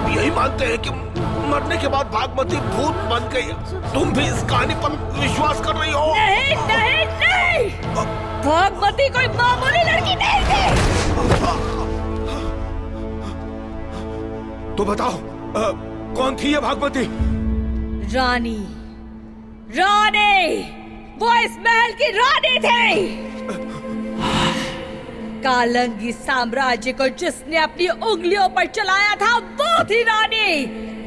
सब यही मानते हैं कि मरने के बाद भागमती भूत बन गई। तुम भी इस कहानी पर विश्वास कर रही हो? नहीं नहीं नहीं, भागमती कोई मामूली लड़की नहीं थी। तो बताओ कौन थी ये भागमती? रानी, रानी, वो इस महल की रानी थी। कालंगी साम्राज्य को जिसने अपनी उंगलियों पर चलाया था वो थी रानी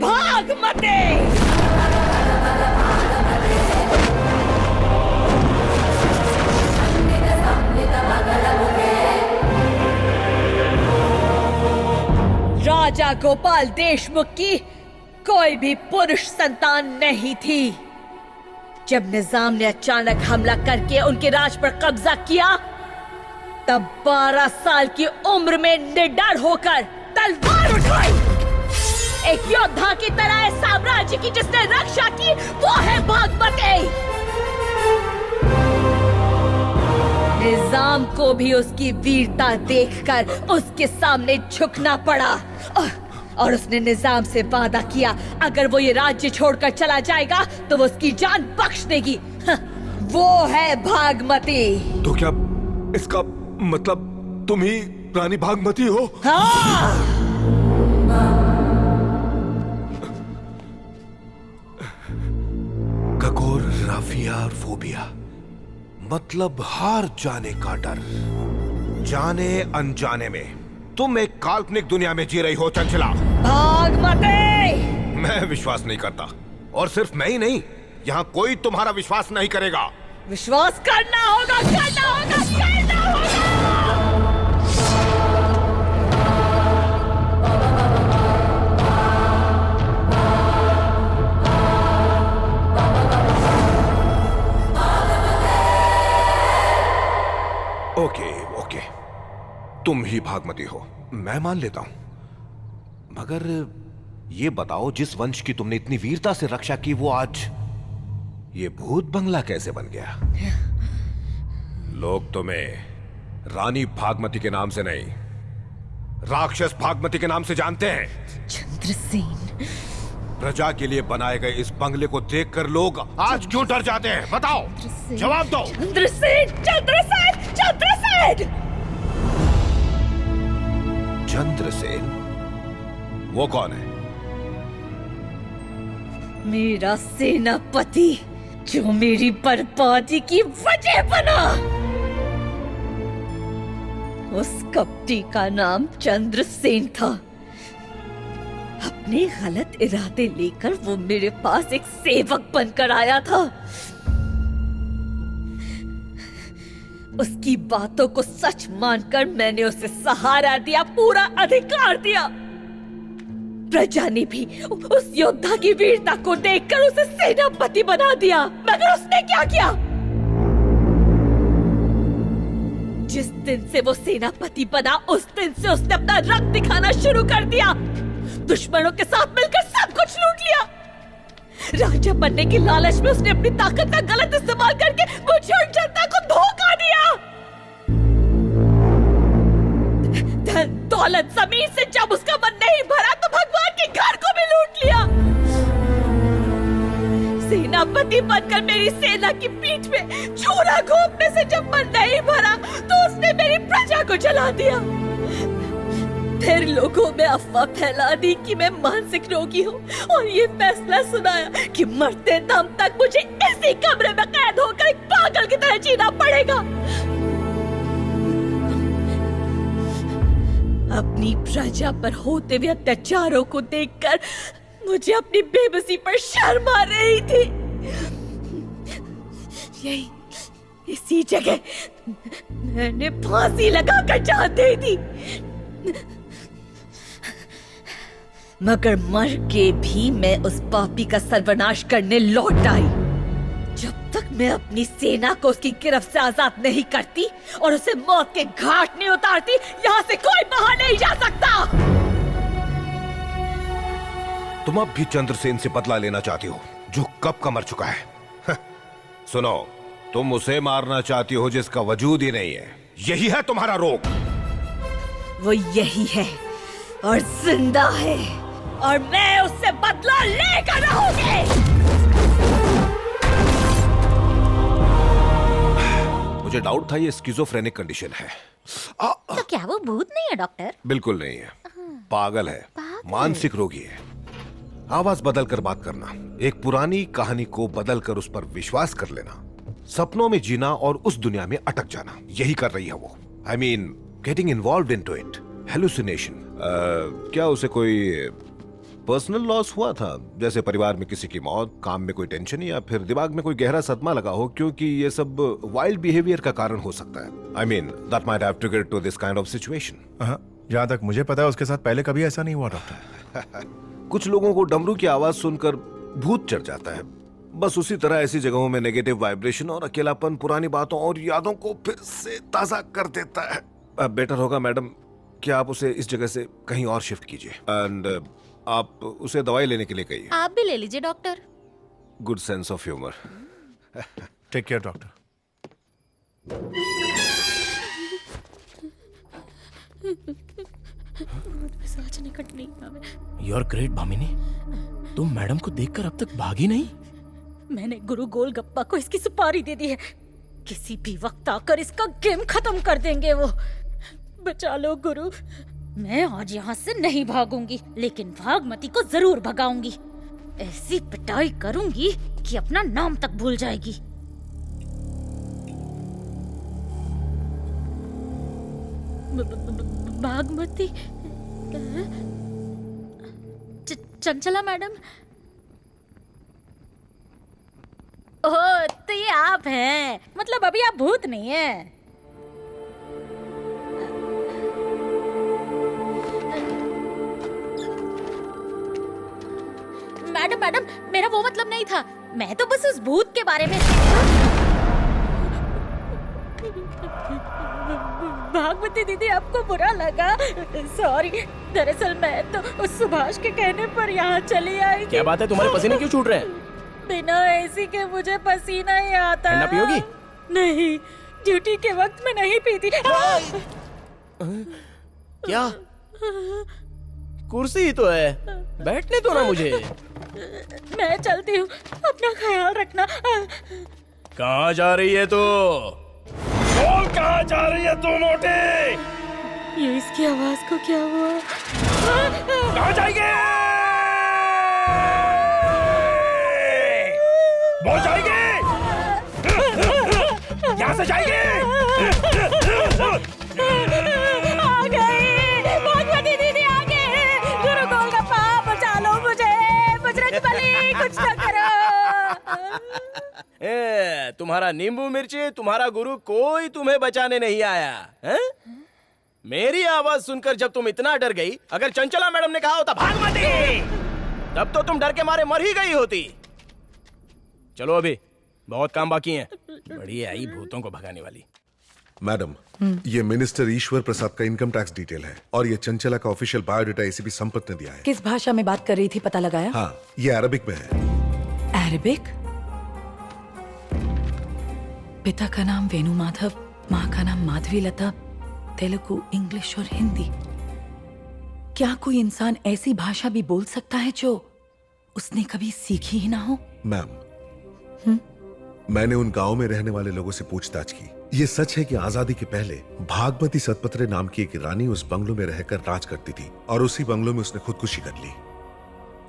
भागमती। राजा गोपाल देशमुख की कोई भी पुरुष संतान नहीं थी। जब निजाम ने अचानक हमला करके उनके राज पर कब्जा किया तब 12 साल की उम्र में निडर होकर तलवार उठाई। एक योद्धा की तरह इस साम्राज्य की जिसने रक्षा की वो है भागमती। निजाम को भी उसकी वीरता देखकर उसके सामने झुकना पड़ा और उसने निजाम से वादा किया अगर वो ये राज्य छोड़कर चला जाएगा तो वो उसकी जान बख्श देगी। वो है भागमती। तो क्या इसका मतलब तुम ही रानी भागमती हो? हाँ। ककोर, राफिया और फोबिया मतलब हार जाने का डर। जाने अनजाने में तुम एक काल्पनिक दुनिया में जी रही हो चंचला। भागमती! मैं विश्वास नहीं करता और सिर्फ मैं ही नहीं, यहाँ कोई तुम्हारा विश्वास नहीं करेगा। विश्वास करना होगा, करना होगा, करना होगा। ओके ओके, तुम ही भागमती हो, मैं मान लेता हूं। मगर ये बताओ, जिस वंश की तुमने इतनी वीरता से रक्षा की वो आज ये भूत बंगला कैसे बन गया? लोग तुम्हें रानी भागमती के नाम से नहीं, राक्षस भागमती के नाम से जानते हैं। चंद्रसेन, प्रजा के लिए बनाए गए इस बंगले को देखकर लोग आज क्यों डर जाते हैं? बताओ, जवाब दो। चंद्रसेन, चंद्रसेन, चंद्रसेन! चंद्रसेन? वो कौन है? मेरा सेनापति जो मेरी बर्बादी की वजह बना। उस कपटी का नाम चंद्रसेन था। अपने गलत इरादे लेकर वो मेरे पास एक सेवक बनकर आया था। उसकी बातों को सच मानकर मैंने उसे सहारा दिया, पूरा अधिकार दिया। प्रजा ने भी उस योद्धा की वीरता को देखकर उसे सेनापति बना दिया। मगर उसने क्या किया? जिस दिन से वो सेनापति बना उस दिन से उसने अपना रक्त दिखाना शुरू कर दिया। दुश्मनों के साथ मिलकर सब कुछ लूट लिया। राजा बनने की लालच में उसने अपनी ताकत का गलत इस्तेमाल करके मुझे और जनता को धोखा दिया। धन दौलत जमीन से जब उसका मन नहीं भरा तो भगवान के घर को भी लूट लिया। सेनापति बनकर मेरी सेना की पीठ में छुरा घोंपने से जब मन नहीं भरा तो उसने मेरी प्रजा को जला दिया। फिर लोगों में अफवाह फैला दी कि मैं मानसिक रोगी हूँ और ये फैसला सुनाया कि मरते दम तक मुझे इसी कमरे में कैद होकर एक पागल की तरह जीना पड़ेगा। अपनी प्रजा पर होते हुए अत्याचारों को देखकर मुझे अपनी बेबसी पर शर्म आ रही थी। इसी जगह मैंने फांसी लगाकर जान दे दी। मगर मर के भी मैं उस पापी का सर्वनाश करने लौट आई। जब तक मैं अपनी सेना को उसकी गिरफ्त से आजाद नहीं करती और उसे मौत के घाट नहीं उतारती, यहाँ से कोई बाहर नहीं जा सकता। तुम अब भी चंद्रसेन से बदला लेना चाहती हो जो कब का मर चुका है। सुनो, तुम उसे मारना चाहती हो जिसका वजूद ही नहीं है। यही है तुम्हारा रोग। वो यही है और जिंदा है। और मैं उससे बदला लेकर रहूंगी। मुझे डाउट था ये स्किज़ोफ्रेनिक कंडीशन है। तो क्या वो भूत नहीं है डॉक्टर? बिल्कुल नहीं है, पागल है, मानसिक रोगी है। आवाज बदल कर बात करना, एक पुरानी कहानी को बदल कर उस पर विश्वास कर लेना, सपनों में जीना और उस दुनिया में अटक जाना, यही कर रही है वो। I mean getting involve into it, hallucination. क्या उसे कोई पर्सनल लॉस हुआ था, जैसे परिवार में किसी की मौत, काम में कोई टेंशन, या फिर दिमाग में कोई गहरा सदमा लगा हो, क्योंकि ये सब वाइल्ड बिहेवियर का कारण हो सकता है। I mean that might have triggered to this kind of situation. जहाँ तक मुझे पता है उसके साथ पहले कभी ऐसा नहीं हुआ डॉक्टर। कुछ लोगों को डमरू की आवाज सुनकर भूत चढ़ जाता है। बस उसी तरह ऐसी जगहों में नेगेटिव वाइब्रेशन और अकेलापन पुरानी बातों और यादों को फिर से ताजा कर देता है। अब बेटर होगा मैडम कि आप उसे इस जगह से कहीं और शिफ्ट कीजिए, एंड आप उसे दवाई लेने के लिए कहिए। आप भी ले लीजिए doctor. Good sense of humour. Take care doctor. You are great Bhamini, तुम मैडम को देखकर अब तक भागी नहीं। मैंने गुरु गोलगप्पा को इसकी सुपारी दे दी है, किसी भी वक्त आकर इसका गेम खत्म कर देंगे वो। बचा लो गुरु, मैं आज यहाँ से नहीं भागूंगी, लेकिन भागमती को जरूर भगाऊंगी। ऐसी पिटाई करूंगी कि अपना नाम तक भूल जाएगी। भागमती, चंचला मैडम। ओह, तो ये आप हैं, मतलब अभी आप भूत नहीं हैं। मैडम मैडम, मेरा वो मतलब नहीं था, मैं तो बस उस भूत के बारे में। भागवती दीदी, आपको बुरा लगा? सॉरी, दरअसल मैं तो उस सुभाष के कहने पर यहाँ चली आई थी। क्या बात है, तुम्हारे पसीने क्यों छूट रहे हैं? बिना एसी के मुझे पसीना ही आता। ठंडा पियोगी? नहीं, ड्यूटी के वक्त में नहीं पीती। क्या? कुर्सी ही तो है, बैठने दो ना मुझे। मैं चलती हूँ, अपना ख्याल रखना। कहाँ जा रही है तू? बोल, कहाँ जा रही है तू मोटे? ये इसकी आवाज को क्या हुआ? कहाँ जाएंगे? बोल, जाएंगे? यहाँ से जाएंगे? आ गई, भागवती दीदी आ गई। गुरु गोलगप्पा, बचा लो मुझे, बजरंगबली, कुछ ना करो। तुम्हारा नींबू मिर्ची, तुम्हारा गुरु कोई तुम्हें बचाने नहीं आया है? मेरी आवाज सुनकर जब तुम इतना डर गई, अगर चंचला मैडम ने कहा होता भागमती, तब तो तुम डर के मारे मर ही गई होती। चलो, अभी बहुत काम बाकी है। बड़ी आई भूतों को भगाने वाली। मैडम, ये मिनिस्टर ईश्वर प्रसाद का इनकम टैक्स डिटेल है, और ये चंचला का ऑफिशियल बायोडाटा एसीपी संपत ने दिया है। किस भाषा में बात कर रही थी, पता लगाया? हाँ, ये अरबिक में है। अरबिक? पिता का नाम वेणु माधव, माँ का नाम माधवी लता, तेलुगु, इंग्लिश और हिंदी। क्या कोई इंसान ऐसी भाषा भी बोल सकता है जो उसने कभी सीखी ही ना हो? मैम, मैंने उन गांव में रहने वाले लोगों से पूछताछ की। ये सच है कि आजादी के पहले भागमती सतपत्रे नाम की एक रानी उस बंगलों में रहकर राज करती थी, और उसी बंगलों में उसने खुदकुशी कर ली।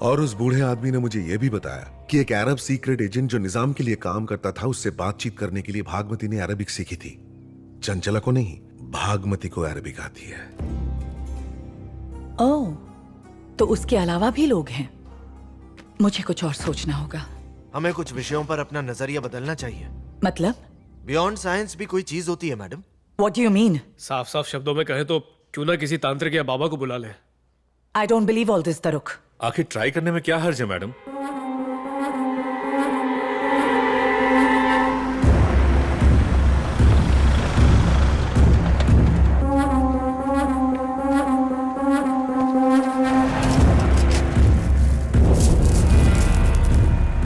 और उस बूढ़े आदमी ने मुझे यह भी बताया कि एक अरब सीक्रेट एजेंट जो निजाम के लिए काम करता था, उससे बातचीत करने के लिए भागमती ने अरबिक सीखी थी। चंचला को नहीं, भागमती को अरबिक आती है। ओह, तो उसके अलावा भी लोग हैं। मुझे कुछ और सोचना होगा। हमें कुछ विषयों पर अपना नजरिया बदलना चाहिए। मतलब? बियॉन्ड साइंस भी कोई चीज होती है madam. What do you mean? साफ साफ शब्दों में कहें तो क्यों ना किसी तांत्रिक या बाबा को बुला ले। I don't believe all this, तरुक। आखिर ट्राई करने में क्या हर्ज है मैडम?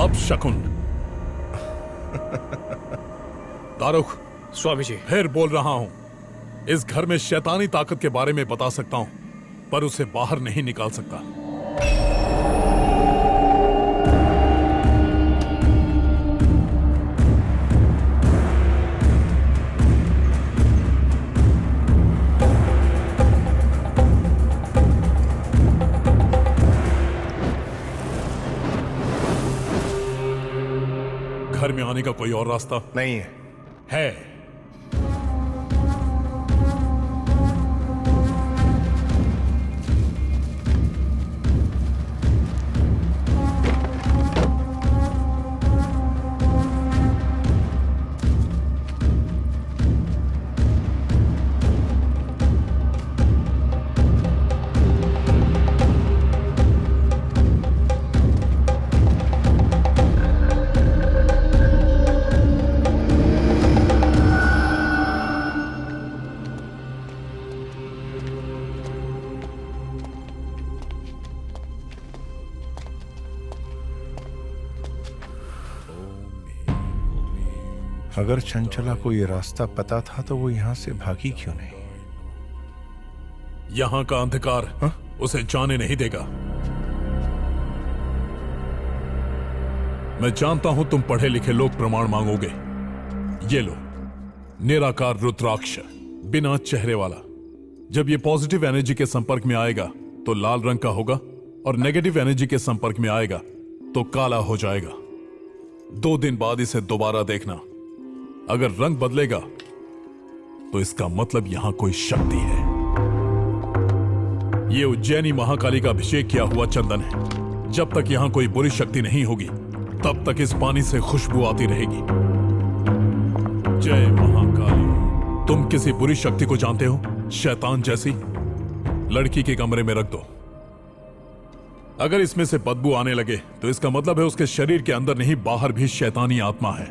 अब शकुन। तारुक, स्वामी जी, फिर बोल रहा हूं, इस घर में शैतानी ताकत के बारे में बता सकता हूं, पर उसे बाहर नहीं निकाल सकता। जाने का कोई और रास्ता नहीं है। है? अगर चंचला को ये रास्ता पता था तो वो यहां से भागी क्यों नहीं? यहाँ का अंधकार उसे जाने नहीं देगा। मैं जानता हूं तुम पढ़े लिखे लोग प्रमाण मांगोगे। ये लो, निराकार रुद्राक्ष, बिना चेहरे वाला। जब ये पॉजिटिव एनर्जी के संपर्क में आएगा तो लाल रंग का होगा और नेगेटिव एनर्जी के संपर्क में आएगा तो काला हो जाएगा। 2 दिन बाद इसे दोबारा देखना। अगर रंग बदलेगा तो इसका मतलब यहां कोई शक्ति है। यह उज्जैनी महाकाली का अभिषेक किया हुआ चंदन है। जब तक यहां कोई बुरी शक्ति नहीं होगी तब तक इस पानी से खुशबू आती रहेगी। जय महाकाली। तुम किसी बुरी शक्ति को जानते हो? शैतान जैसी? लड़की के कमरे में रख दो। अगर इसमें से बदबू आने लगे तो इसका मतलब है उसके शरीर के अंदर नहीं बाहर भी शैतानी आत्मा है।